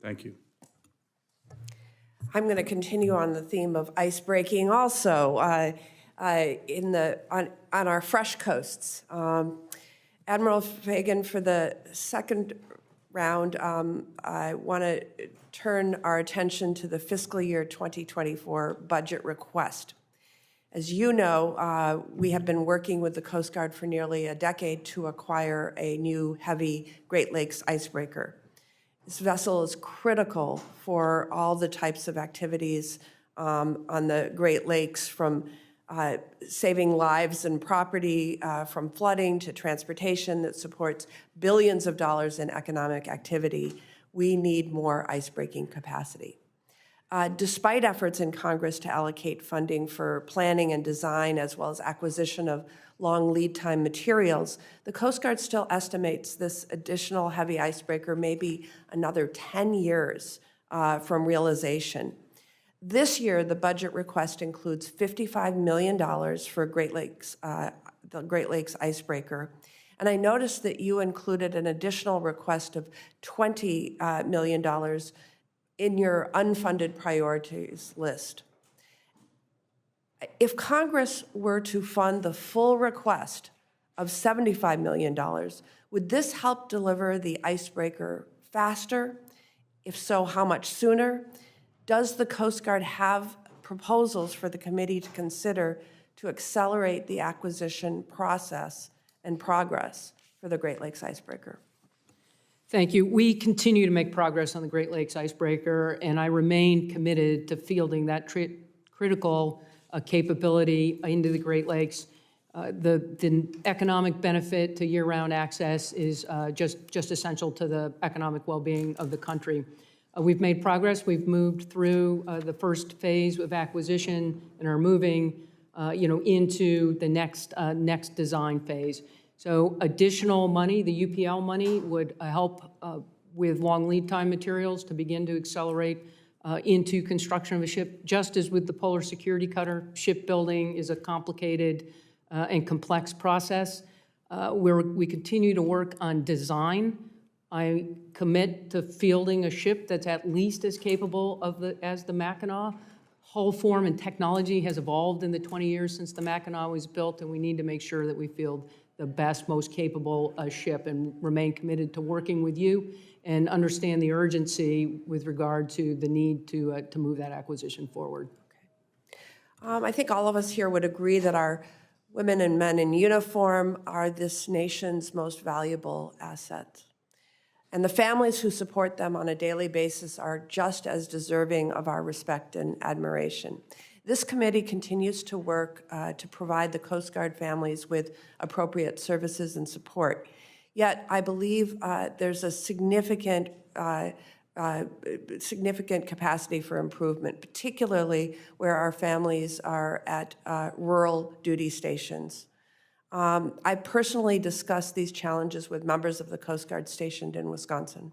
Thank you. I'm going to continue on the theme of ice breaking also on our fresh coasts. Admiral Fagan, for the second round, I want to turn our attention to the fiscal year 2024 budget request. As you know, we have been working with the Coast Guard for nearly a decade to acquire a new heavy Great Lakes icebreaker. This vessel is critical for all the types of activities on the Great Lakes, from saving lives and property from flooding to transportation that supports billions of dollars in economic activity. We need more icebreaking capacity. Despite efforts in Congress to allocate funding for planning and design as well as acquisition of long lead time materials, the Coast Guard still estimates this additional heavy icebreaker may be another 10 years from realization. This year, the budget request includes $55 million for the Great Lakes icebreaker. And I noticed that you included an additional request of $20 million in your unfunded priorities list. If Congress were to fund the full request of $75 million, would this help deliver the icebreaker faster? If so, how much sooner? Does the Coast Guard have proposals for the committee to consider to accelerate the acquisition process and progress for the Great Lakes icebreaker? Thank you. We continue to make progress on the Great Lakes icebreaker, and I remain committed to fielding that critical capability into the Great Lakes. The economic benefit to year-round access is just essential to the economic well-being of the country. We've made progress. We've moved through the first phase of acquisition and are moving, into the next design phase. So additional money, the UPL money, would help with long lead time materials to begin to accelerate into construction of a ship. Just as with the Polar Security Cutter, shipbuilding is a complicated and complex process. We continue to work on design. I commit to fielding a ship that's at least as capable as the Mackinac. Hull form and technology has evolved in the 20 years since the Mackinac was built, and we need to make sure that we field the best, most capable ship, and remain committed to working with you and understand the urgency with regard to the need to move that acquisition forward. Okay. I think all of us here would agree that our women and men in uniform are this nation's most valuable asset. And the families who support them on a daily basis are just as deserving of our respect and admiration. This committee continues to work to provide the Coast Guard families with appropriate services and support. Yet, I believe there's a significant capacity for improvement, particularly where our families are at rural duty stations. I personally discussed these challenges with members of the Coast Guard stationed in Wisconsin.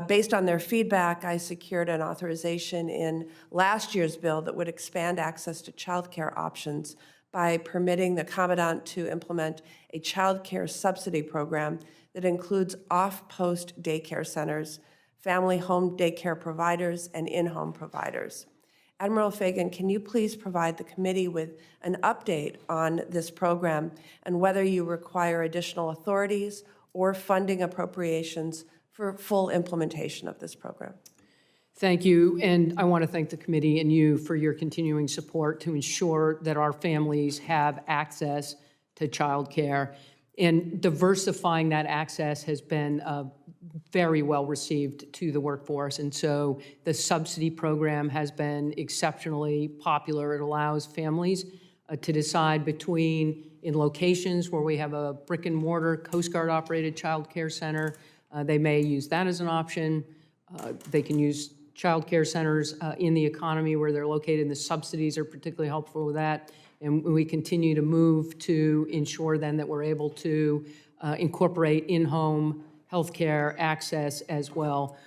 Based on their feedback, I secured an authorization in last year's bill that would expand access to child care options by permitting the Commandant to implement a child care subsidy program that includes off-post daycare centers, family home daycare providers, and in-home providers. Admiral Fagan, can you please provide the committee with an update on this program and whether you require additional authorities or funding appropriations for full implementation of this program? Thank you, and I want to thank the committee and you for your continuing support to ensure that our families have access to child care. And diversifying that access has been very well received to the workforce, and so the subsidy program has been exceptionally popular. It allows families to decide between, in locations where we have a brick and mortar Coast Guard operated child care center, they may use that as an option. They can use child care centers in the economy where they're located, and the subsidies are particularly helpful with that. And we continue to move to ensure then that we're able to incorporate in-home healthcare access as well.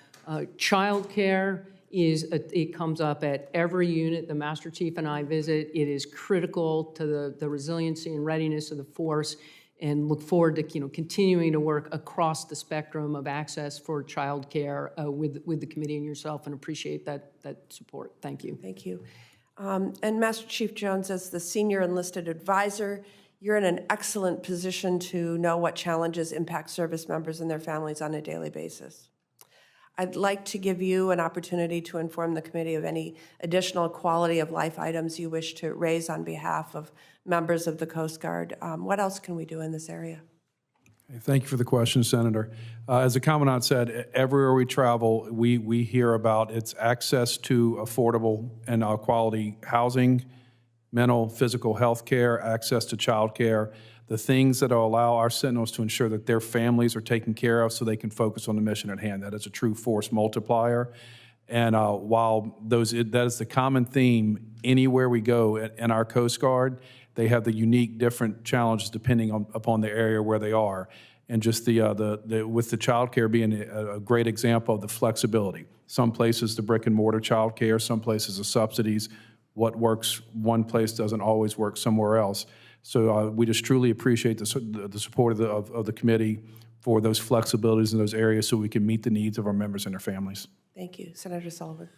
Child care it comes up at every unit the Master Chief and I visit. It is critical to the resiliency and readiness of the force. and look forward to continuing to work across the spectrum of access for childcare with the committee and yourself, and appreciate that support. Thank you. Thank you. And Master Chief Jones, as the senior enlisted advisor, you're in an excellent position to know what challenges impact service members and their families on a daily basis. I'd like to give you an opportunity to inform the committee of any additional quality of life items you wish to raise on behalf of members of the Coast Guard. What else can we do in this area? Thank you for the question, Senator. As the Commandant said, everywhere we travel, we hear about its access to affordable and quality housing, mental, physical health care, access to child care, the things that will allow our Sentinels to ensure that their families are taken care of so they can focus on the mission at hand. That is a true force multiplier. And while that is the common theme anywhere we go in our Coast Guard, they have the unique different challenges depending upon the area where they are. And just with the child care being a great example of the flexibility. Some places the brick and mortar child care, some places the subsidies. What works one place doesn't always work somewhere else. So we just truly appreciate the support of the committee for those flexibilities in those areas so we can meet the needs of our members and their families. Thank you. Senator Sullivan.